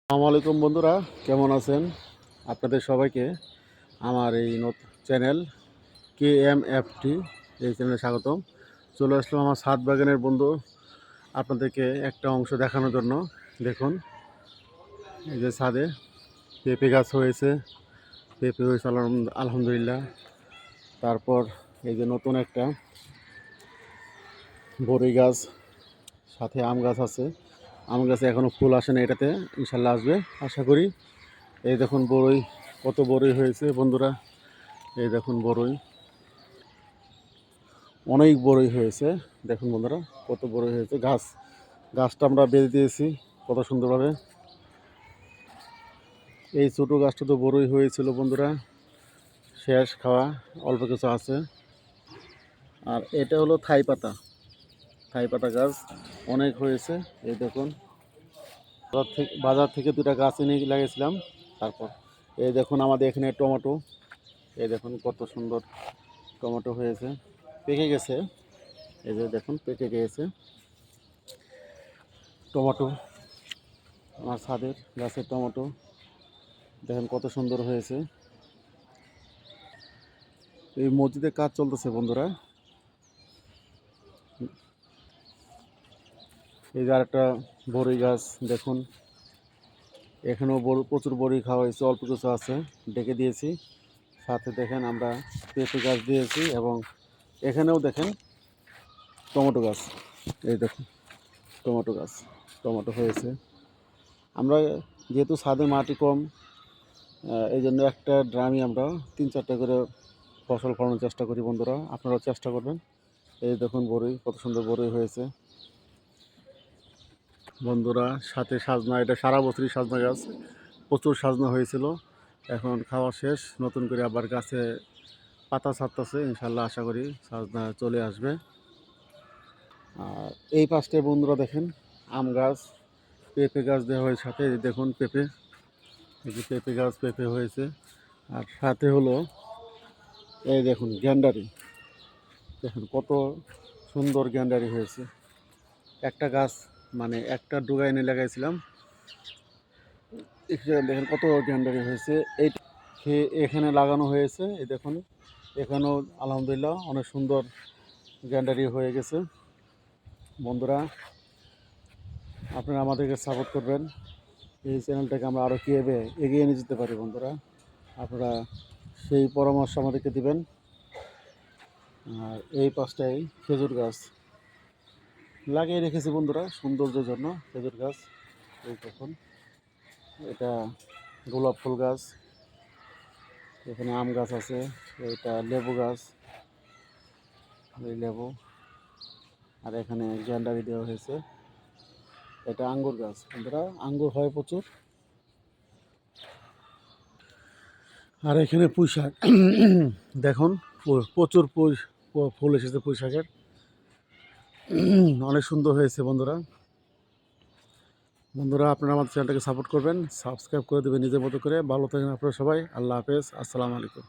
আসসালামু আলাইকুম বন্ধুরা, কেমন আছেন? আপনাদের সবাইকে আমার এই নতুন চ্যানেল KMFT এই চ্যানেলে স্বাগতম। চলে আসলাম আমার ছাদ বাগানের বন্ধু আপনাদেরকে একটা অংশ দেখানোর জন্য। দেখুন, এই যে ছাদে পেঁপে গাছ হয়েছে, পেঁপে হয়েছে আলহামদুলিল্লাহ। তারপর এই যে নতুন একটা বড়ই গাছ, সাথে আম গাছ আছে। আম গাছে এখনও ফুল আসে না, এটাতে ইনশাল্লাহ আসবে আশা করি। এই দেখুন বড়ই, কত বড়ই হয়েছে বন্ধুরা। এই দেখুন বড়ই, অনেক বড়ই হয়েছে। দেখুন বন্ধুরা কত বড়ই হয়েছে। গাছটা আমরা বেঁধে দিয়েছি কত সুন্দরভাবে। এই ছোটো গাছটা তো বড়ই হয়েছিল বন্ধুরা, শেষ খাওয়া, অল্প কিছু আছে। আর এটা হলো থাই পাতা গাছ, অনেক হয়েছে। এই দেখুন, বাজার থেকে দুটা গাছ এনে লাগিয়েছিলাম। তারপর এই দেখুন আমাদের এখানে টমেটো, এই দেখুন কত সুন্দর টমেটো হয়েছে, পেকে গেছে। এই যে দেখুন পেকে গিয়েছে টমেটো, আমার ছাদের গাছের টমেটো দেখেন কত সুন্দর হয়েছে। এই মসজিদে কাজ চলতেছে বন্ধুরা। এই যে আরেকটা বড়ই গাছ দেখুন, এখানেও প্রচুর বড়ি খাওয়া হয়েছে, অল্প কিছু আছে ডেকে দিয়েছি। সাথে দেখেন আমরা পেঁপে গাছ দিয়েছি, এবং এখানেও দেখেন টমেটো গাছ। এই দেখুন টমেটো হয়েছে। আমরা যেহেতু ছাদে মাটি কম, এই জন্য একটা ড্রামে আমরা 3-4টা করে ফসল ফলানোর চেষ্টা করি বন্ধুরা, আপনারাও চেষ্টা করবেন। এই দেখুন বড়ই, কত সুন্দর বড়ই হয়েছে বন্ধুরা। সাথে সাজনা, এটা সারা বছরই সাজনা গাছ, প্রচুর সাজনা হয়েছিল। এখন খাওয়া শেষ, নতুন করে আবার গাছে পাতা ছাড়তেছে, ইনশাল্লাহ আশা করি সাজনা চলে আসবে। আর এই পাশটায় বন্ধুরা দেখেন আম গাছ, পেঁপে গাছ দেওয়া হয়েছে সাথে। এই দেখুন পেঁপে, এই যে পেঁপে গাছ, পেঁপে হয়েছে। আর সাথে হলো এই দেখুন গ্যান্ডারি, দেখুন কত সুন্দর গ্যান্ডারি হয়েছে। একটা গাছ মানে একটা ডুগা এনে লাগাইছিলাম, এখানে দেখেন কত গ্যান্ডারি হয়েছে। এই এখানে লাগানো হয়েছে, এই দেখুন এখানেও আলহামদুলিল্লাহ অনেক সুন্দর গ্যান্ডারি হয়ে গেছে। বন্ধুরা আপনারা আমাদেরকে সাপোর্ট করবেন, এই চ্যানেলটাকে আমরা আরও কীভাবে এগিয়ে নিয়ে যেতে পারি বন্ধুরা, আপনারা সেই পরামর্শ আমাদেরকে দিবেন। আর এই পাশটায় খেজুর গাছ লাগিয়ে রেখেছি বন্ধুরা সৌন্দর্যের জন্য, খেজুর গাছ। এই দেখুন এটা গোলাপ ফুল গাছ, এখানে আম গাছ আছে, এটা লেবু গাছ, এই লেবু। আর এখানে গ্যান্ডারি দেওয়া হয়েছে, এটা আঙ্গুর গাছ বন্ধুরা, আঙ্গুর হয় প্রচুর। আর এখানে পুঁই শাক দেখুন, প্রচুর ফুল এসেছে পুঁই শাকের, অনেক সুন্দর হয়েছে বন্ধুরা। আপনারা আমাদের চ্যানেলটাকে সাপোর্ট করবেন, সাবস্ক্রাইব করে দেবেন নিজের মতো করে। ভালো থাকেন আপনারা সবাই, আল্লাহ হাফেজ, আসসালামু আলাইকুম।